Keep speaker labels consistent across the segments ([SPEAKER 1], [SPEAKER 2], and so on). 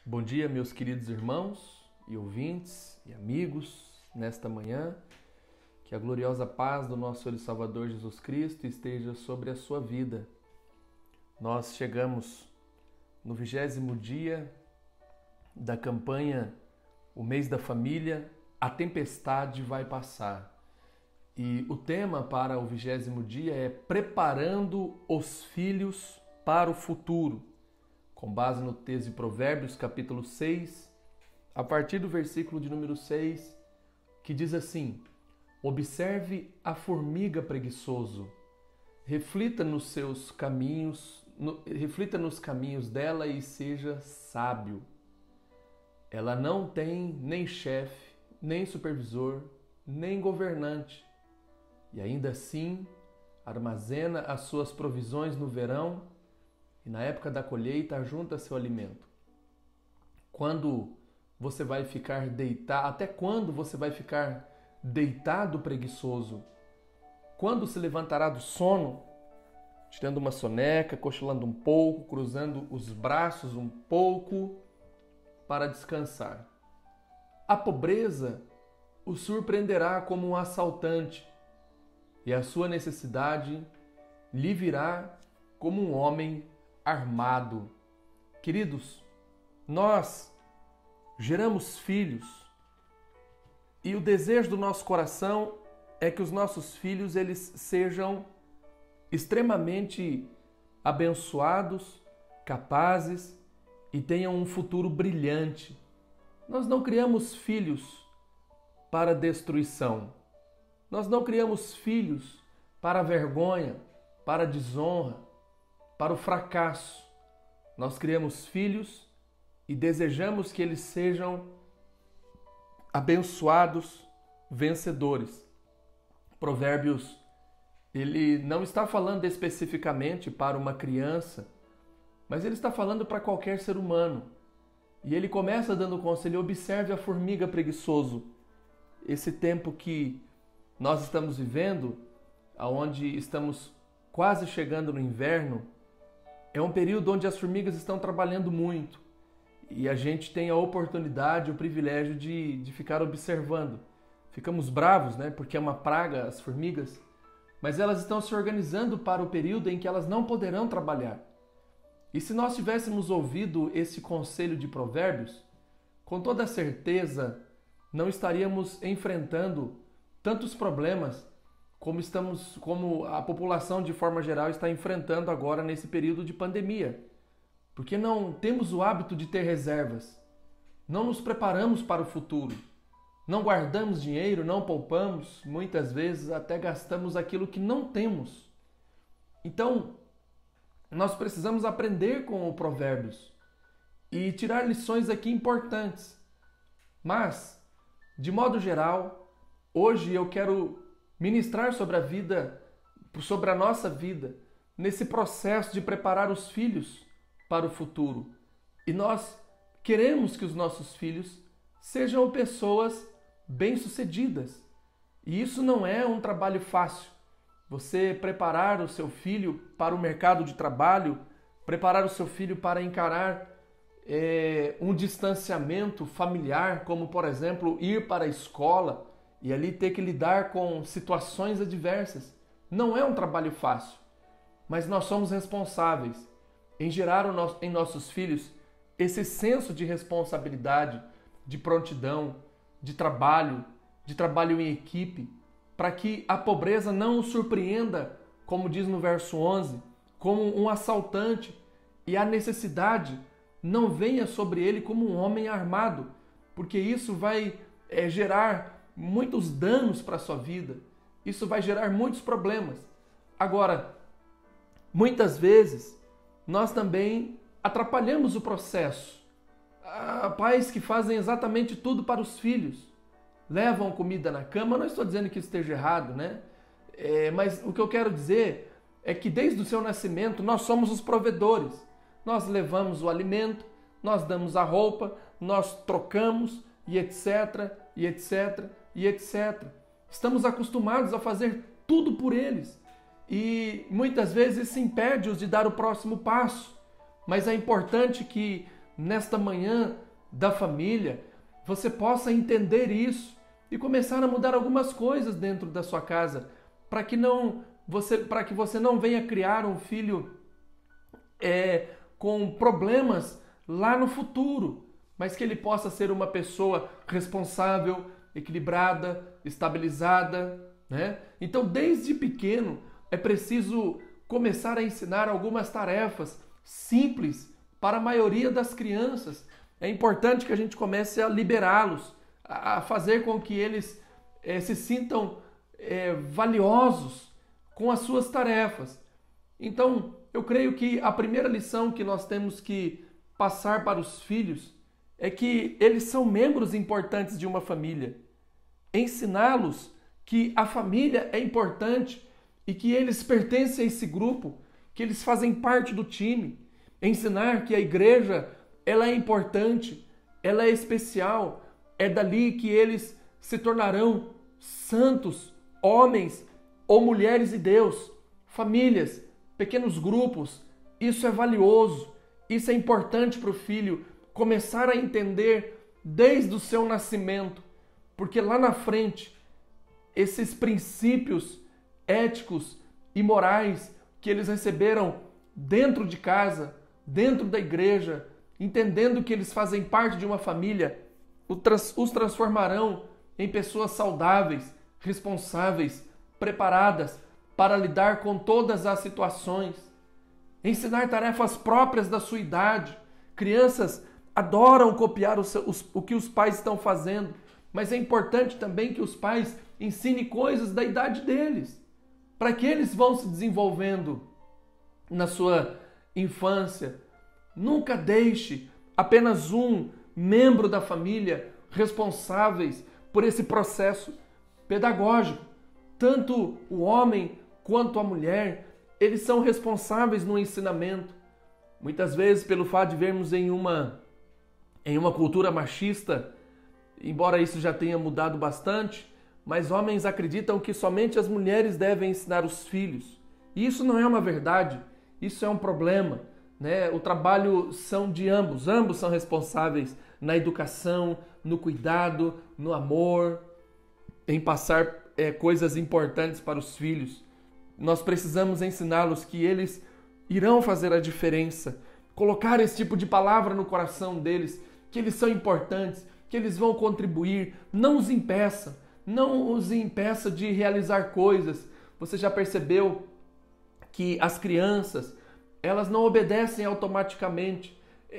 [SPEAKER 1] Bom dia, meus queridos irmãos e ouvintes e amigos, nesta manhã. Que a gloriosa paz do nosso Senhor e Salvador Jesus Cristo esteja sobre a sua vida. Nós chegamos no 20º dia da campanha O Mês da Família, A Tempestade Vai Passar. E o tema para o 20º dia é Preparando os Filhos para o Futuro, com base no texto de Provérbios, capítulo 6, a partir do versículo de número 6, que diz assim: Observe a formiga preguiçoso, reflita nos seus caminhos, reflita nos caminhos dela e seja sábio. Ela não tem nem chefe, nem supervisor, nem governante, e ainda assim armazena as suas provisões no verão e na época da colheita ajunta seu alimento. Quando você vai ficar deitado? Até quando você vai ficar deitado preguiçoso? Quando se levantará do sono, tirando uma soneca, cochilando um pouco, cruzando os braços um pouco para descansar? A pobreza o surpreenderá como um assaltante e a sua necessidade lhe virá como um homem armado. Queridos, nós geramos filhos e o desejo do nosso coração é que os nossos filhos eles sejam extremamente abençoados, capazes e tenham um futuro brilhante. Nós não criamos filhos para destruição. Nós não criamos filhos para a vergonha, para a desonra, para o fracasso. Nós criamos filhos e desejamos que eles sejam abençoados, vencedores. Provérbios, ele não está falando especificamente para uma criança, mas ele está falando para qualquer ser humano. E ele começa dando conselho: observe a formiga preguiçoso. Esse tempo que nós estamos vivendo, onde estamos quase chegando no inverno, é um período onde as formigas estão trabalhando muito e a gente tem a oportunidade, o privilégio de ficar observando. Ficamos bravos, né? Porque é uma praga as formigas, mas elas estão se organizando para o período em que elas não poderão trabalhar. E se nós tivéssemos ouvido esse conselho de Provérbios, com toda certeza não estaríamos enfrentando tantos problemas como a população de forma geral está enfrentando agora nesse período de pandemia. Porque não temos o hábito de ter reservas, não nos preparamos para o futuro, não guardamos dinheiro, não poupamos, muitas vezes até gastamos aquilo que não temos. Então, nós precisamos aprender com o Provérbios e tirar lições aqui importantes. Mas, de modo geral, hoje eu quero ministrar sobre a nossa vida, nesse processo de preparar os filhos para o futuro. E nós queremos que os nossos filhos sejam pessoas bem-sucedidas. E isso não é um trabalho fácil. Você preparar o seu filho para o mercado de trabalho, preparar o seu filho para encarar um distanciamento familiar, como, por exemplo, ir para a escola e ali ter que lidar com situações adversas. Não é um trabalho fácil, mas nós somos responsáveis em gerar em nossos filhos esse senso de responsabilidade, de prontidão, de trabalho em equipe, para que a pobreza não o surpreenda, como diz no verso 11, como um assaltante, e a necessidade não venha sobre ele como um homem armado, porque isso vai gerar muitos danos para a sua vida. Isso vai gerar muitos problemas. Agora, muitas vezes, nós também atrapalhamos o processo. Há pais que fazem exatamente tudo para os filhos. Levam comida na cama. Não estou dizendo que isso esteja errado, né? Mas o que eu quero dizer é que desde o seu nascimento nós somos os provedores. Nós levamos o alimento, nós damos a roupa, nós trocamos e etc, e etc, e etc. Estamos acostumados a fazer tudo por eles e muitas vezes isso impede-os de dar o próximo passo. Mas é importante que nesta manhã da família, você possa entender isso e começar a mudar algumas coisas dentro da sua casa, para que você não venha criar um filho com problemas lá no futuro, mas que ele possa ser uma pessoa responsável, equilibrada, estabilizada, né? Então, desde pequeno, é preciso começar a ensinar algumas tarefas simples para a maioria das crianças. É importante que a gente comece a liberá-los, a fazer com que eles se sintam valiosos com as suas tarefas. Então, eu creio que a primeira lição que nós temos que passar para os filhos é que eles são membros importantes de uma família. Ensiná-los que a família é importante e que eles pertencem a esse grupo, que eles fazem parte do time. Ensinar que a igreja, ela é importante, ela é especial, é dali que eles se tornarão santos, homens ou mulheres de Deus, famílias, pequenos grupos. Isso é valioso, isso é importante para o filho começar a entender desde o seu nascimento, porque lá na frente, esses princípios éticos e morais que eles receberam dentro de casa, dentro da igreja, entendendo que eles fazem parte de uma família, os transformarão em pessoas saudáveis, responsáveis, preparadas para lidar com todas as situações. Ensinar tarefas próprias da sua idade. Crianças adoram copiar o que os pais estão fazendo, mas é importante também que os pais ensinem coisas da idade deles, para que eles vão se desenvolvendo na sua infância. Nunca deixe apenas um membro da família responsáveis por esse processo pedagógico. Tanto o homem quanto a mulher, eles são responsáveis no ensinamento. Muitas vezes, pelo fato de vermos em uma cultura machista, embora isso já tenha mudado bastante, mas homens acreditam que somente as mulheres devem ensinar os filhos. E isso não é uma verdade, isso é um problema, né? O trabalho são de ambos são responsáveis na educação, no cuidado, no amor, em passar coisas importantes para os filhos. Nós precisamos ensiná-los que eles irão fazer a diferença, colocar esse tipo de palavra no coração deles, que eles são importantes, que eles vão contribuir. Não os impeça de realizar coisas. Você já percebeu que as crianças, elas não obedecem automaticamente.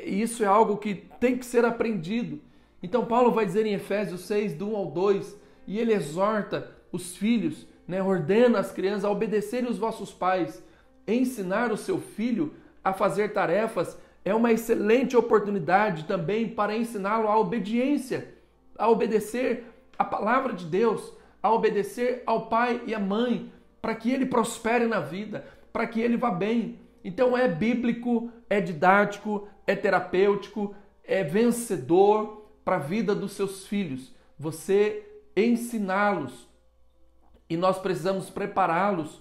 [SPEAKER 1] Isso é algo que tem que ser aprendido. Então Paulo vai dizer em Efésios 6, do 1 ao 2, e ele exorta os filhos, ordena as crianças a obedecerem os vossos pais. Ensinar o seu filho a fazer tarefas é uma excelente oportunidade também para ensiná-lo a obediência, a obedecer a palavra de Deus, a obedecer ao pai e à mãe, para que ele prospere na vida, para que ele vá bem. Então é bíblico, é didático, é terapêutico, é vencedor para a vida dos seus filhos. Você ensiná-los. E nós precisamos prepará-los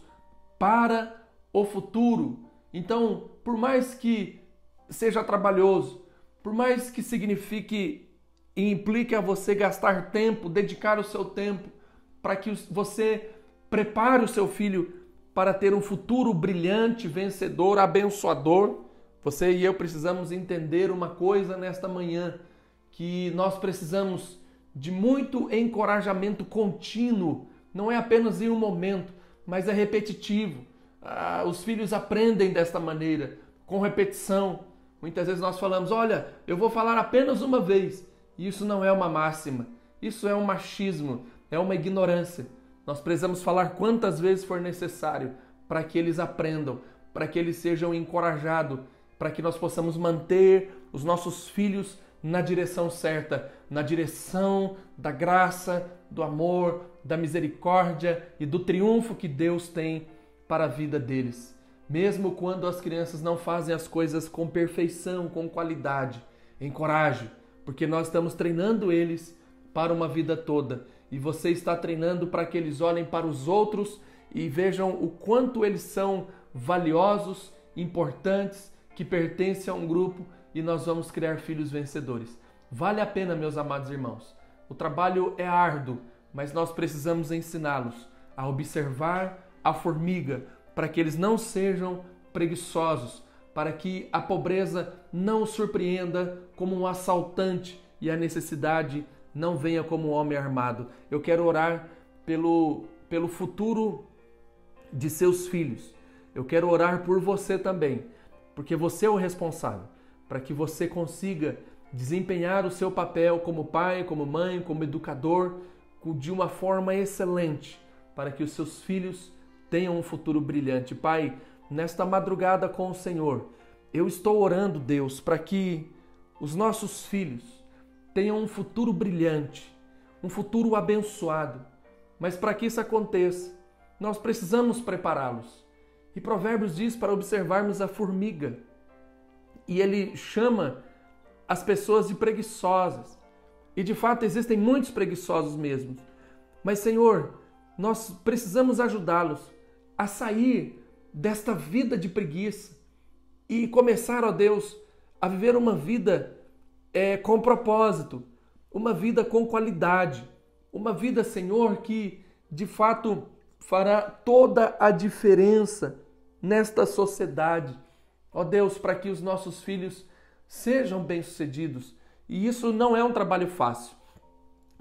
[SPEAKER 1] para o futuro. Então, por mais que seja trabalhoso, por mais que signifique e implique a você gastar tempo, dedicar o seu tempo, para que você prepare o seu filho para ter um futuro brilhante, vencedor, abençoador, você e eu precisamos entender uma coisa nesta manhã, que nós precisamos de muito encorajamento contínuo. Não é apenas em um momento, mas é repetitivo. Os filhos aprendem desta maneira, com repetição. Muitas vezes nós falamos, olha, eu vou falar apenas uma vez. E isso não é uma máxima, isso é um machismo, é uma ignorância. Nós precisamos falar quantas vezes for necessário para que eles aprendam, para que eles sejam encorajados, para que nós possamos manter os nossos filhos na direção certa, na direção da graça, do amor, da misericórdia e do triunfo que Deus tem para a vida deles. Mesmo quando as crianças não fazem as coisas com perfeição, com qualidade, encoraje, porque nós estamos treinando eles para uma vida toda. E você está treinando para que eles olhem para os outros e vejam o quanto eles são valiosos, importantes, que pertencem a um grupo e nós vamos criar filhos vencedores. Vale a pena, meus amados irmãos. O trabalho é árduo, mas nós precisamos ensiná-los a observar a formiga, para que eles não sejam preguiçosos, para que a pobreza não os surpreenda como um assaltante e a necessidade não venha como um homem armado. Eu quero orar pelo futuro de seus filhos. Eu quero orar por você também, porque você é o responsável, para que você consiga desempenhar o seu papel como pai, como mãe, como educador, de uma forma excelente, para que os seus filhos tenham um futuro brilhante. Pai, nesta madrugada com o Senhor, eu estou orando, Deus, para que os nossos filhos tenham um futuro brilhante, um futuro abençoado. Mas para que isso aconteça, nós precisamos prepará-los. E Provérbios diz para observarmos a formiga. E ele chama as pessoas de preguiçosas. E de fato existem muitos preguiçosos mesmo. Mas, Senhor, nós precisamos ajudá-los a sair desta vida de preguiça e começar, ó Deus, a viver uma vida com propósito, uma vida com qualidade, uma vida, Senhor, que de fato fará toda a diferença nesta sociedade. Ó Deus, para que os nossos filhos sejam bem-sucedidos. E isso não é um trabalho fácil.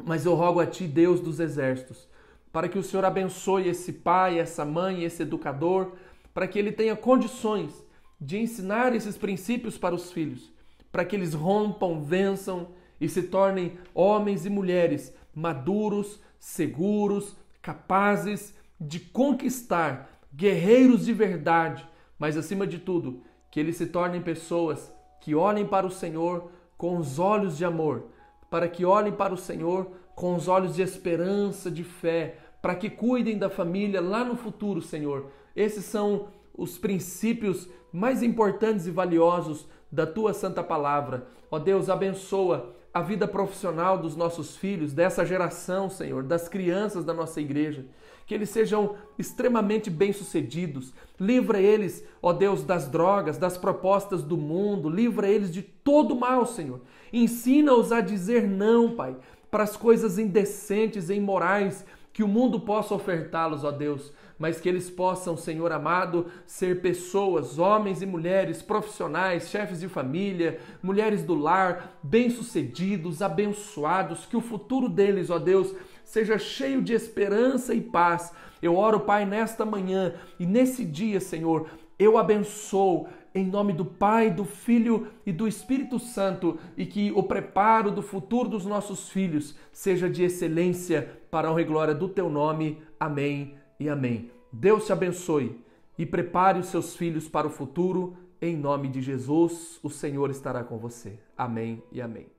[SPEAKER 1] Mas eu rogo a Ti, Deus dos exércitos, para que o Senhor abençoe esse pai, essa mãe, esse educador, para que ele tenha condições de ensinar esses princípios para os filhos, para que eles rompam, vençam e se tornem homens e mulheres maduros, seguros, capazes de conquistar, guerreiros de verdade, mas acima de tudo, que eles se tornem pessoas que olhem para o Senhor com os olhos de amor, para que olhem para o Senhor com os olhos de esperança, de fé, para que cuidem da família lá no futuro, Senhor. Esses são os princípios mais importantes e valiosos da Tua Santa Palavra. Ó Deus, abençoa a vida profissional dos nossos filhos, dessa geração, Senhor, das crianças da nossa igreja, que eles sejam extremamente bem-sucedidos. Livra eles, ó Deus, das drogas, das propostas do mundo, livra eles de todo mal, Senhor. Ensina-os a dizer não, Pai, para as coisas indecentes e imorais que o mundo possa ofertá-los, ó Deus, mas que eles possam, Senhor amado, ser pessoas, homens e mulheres, profissionais, chefes de família, mulheres do lar, bem-sucedidos, abençoados, que o futuro deles, ó Deus, seja cheio de esperança e paz. Eu oro, Pai, nesta manhã e nesse dia, Senhor, eu abençoo em nome do Pai, do Filho e do Espírito Santo, e que o preparo do futuro dos nossos filhos seja de excelência para a honra e glória do Teu nome. Amém e amém. Deus te abençoe e prepare os seus filhos para o futuro. Em nome de Jesus, o Senhor estará com você. Amém e amém.